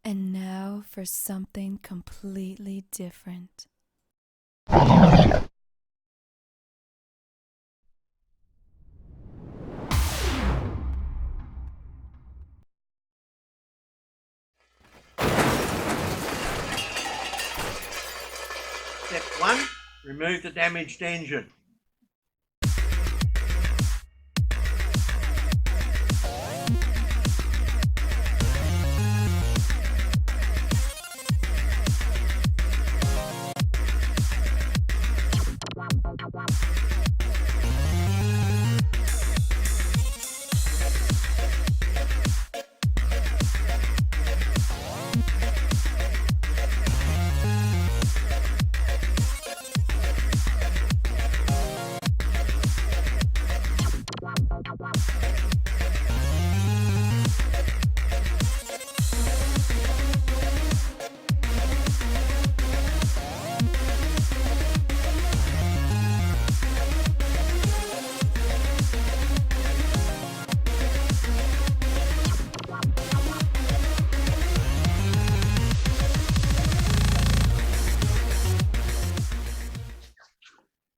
And now for something completely different. Step 1, remove the damaged engine.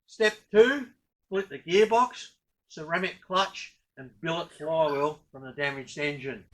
Step 2, split the gearbox, ceramic clutch and billet flywheel from the damaged engine.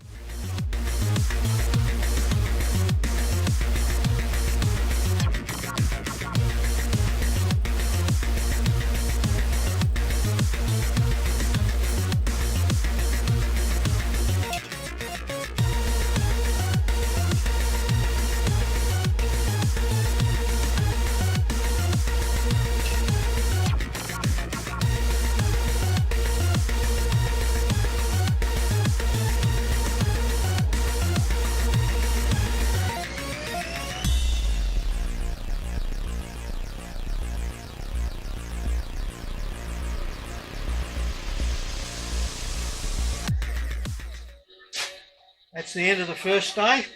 That's the end of the first day.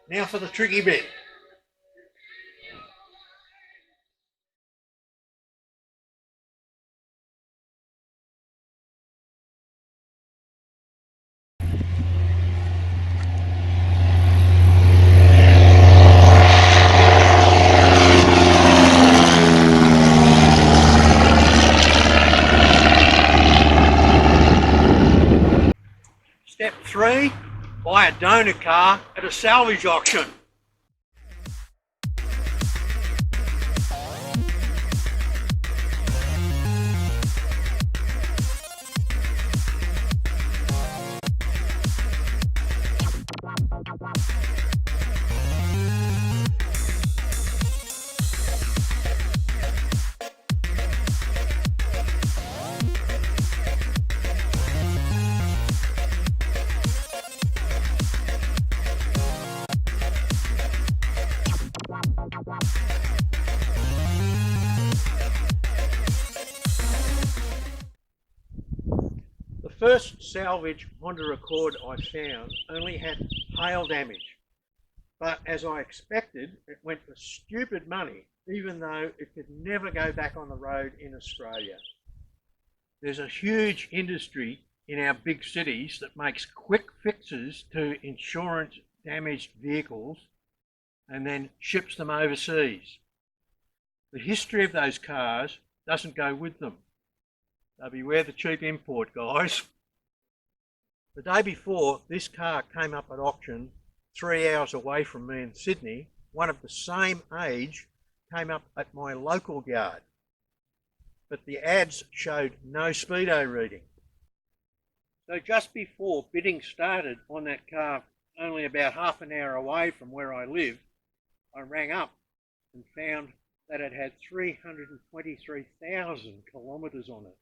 Now for the tricky bit. Step 3, buy a donor car at a salvage auction. The first salvage Honda Accord I found only had hail damage, but as I expected, it went for stupid money, even though it could never go back on the road in Australia. There's a huge industry in our big cities that makes quick fixes to insurance damaged vehicles and then ships them overseas. The history of those cars doesn't go with them. So beware the cheap import, guys. The day before, this car came up at auction 3 hours away from me in Sydney. One of the same age came up at my local yard, but the ads showed no speedo reading. So just before bidding started on that car, only about half an hour away from where I live, I rang up and found that it had 323,000 kilometres on it.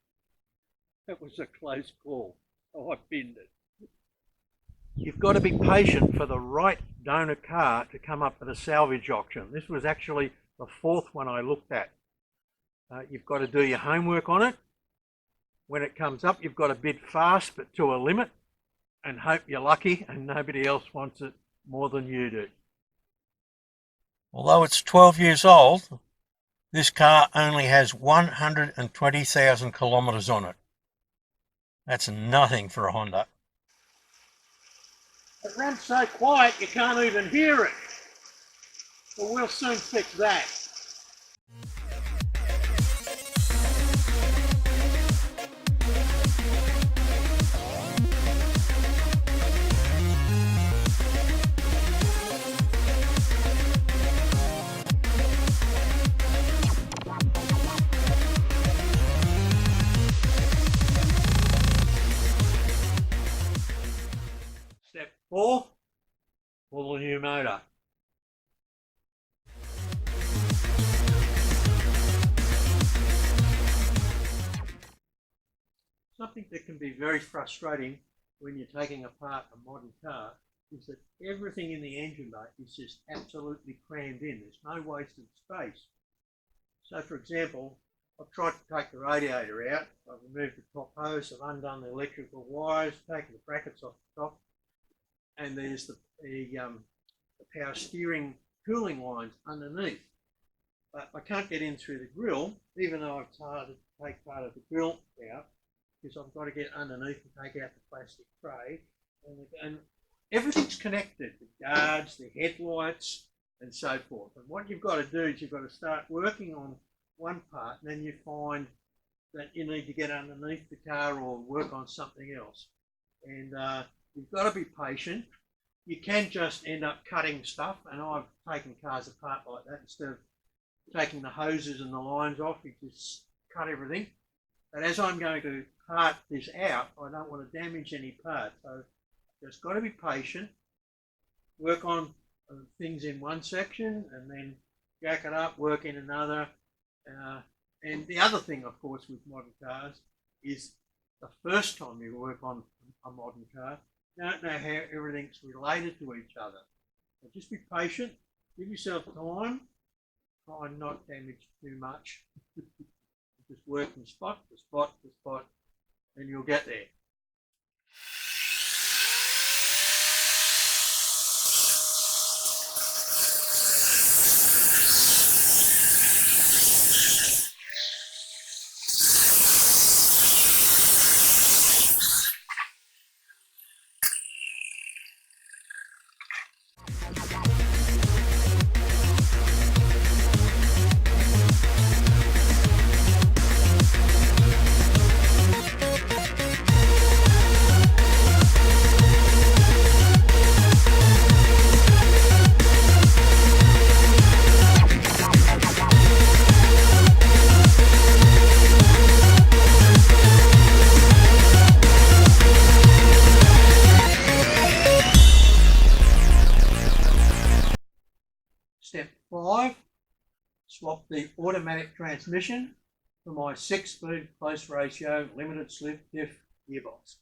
That was a close call, so I binned it. You've got to be patient for the right donor car to come up at a salvage auction. This was actually the fourth one I looked at. You've got to do your homework on it. When it comes up, you've got to bid fast but to a limit and hope you're lucky and nobody else wants it more than you do. Although it's 12 years old, this car only has 120,000 kilometres on it. That's nothing for a Honda. It runs so quiet you can't even hear it. Well, we'll soon fix that. Step 4, pull the new motor. Something that can be very frustrating when you're taking apart a modern car is that everything in the engine bay is just absolutely crammed in. There's no wasted space. So for example, I've tried to take the radiator out. I've removed the top hose, I've undone the electrical wires, taken the brackets off the top, and there's the power steering cooling lines underneath. But I can't get in through the grill, even though I've tried to take part of the grill out, because I've got to get underneath and take out the plastic tray. And everything's connected, the guards, the headlights, and so forth. And what you've got to do is you've got to start working on one part, and then you find that you need to get underneath the car or work on something else. And you've got to be patient. You can just end up cutting stuff, and I've taken cars apart like that. Instead of taking the hoses and the lines off, you just cut everything. But as I'm going to part this out, I don't want to damage any part. So just got to be patient, work on things in one section, and then jack it up, work in another. And the other thing, of course, with modern cars is the first time you work on a modern car, you don't know how everything's related to each other. So just be patient, give yourself time, try and not damage too much. Just work from spot to spot to spot, and you'll get there. Step 5, swap the automatic transmission for my 6-speed close ratio limited slip diff gearbox.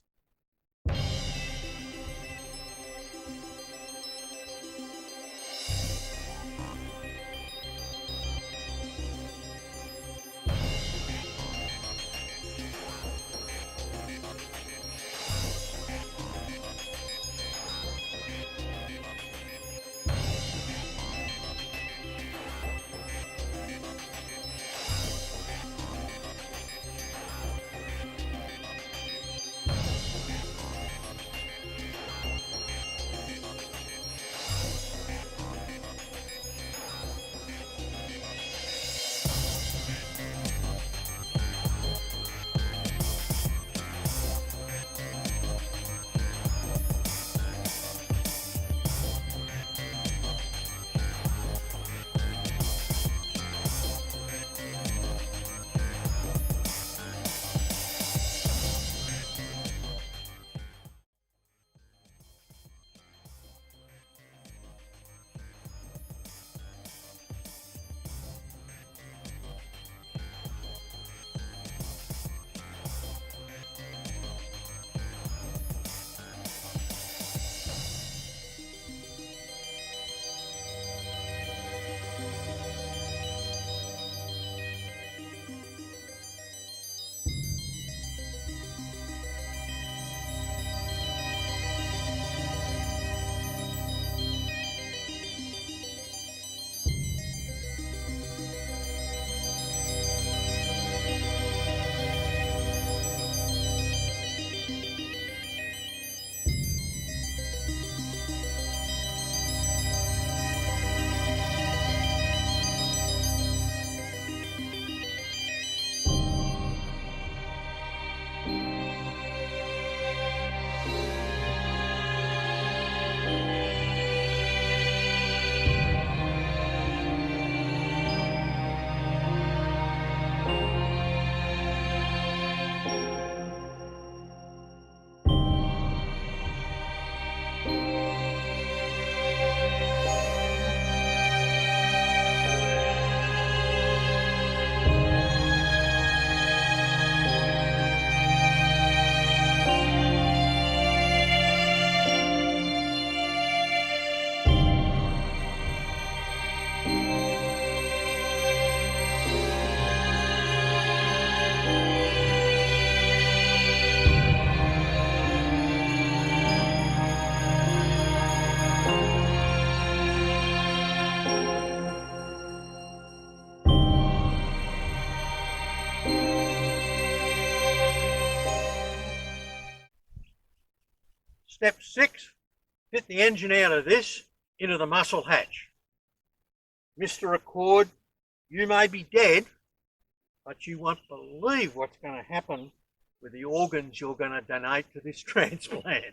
Step 6, fit the engine out of this into the muscle hatch. Mr. Accord, you may be dead, but you won't believe what's going to happen with the organs you're going to donate to this transplant.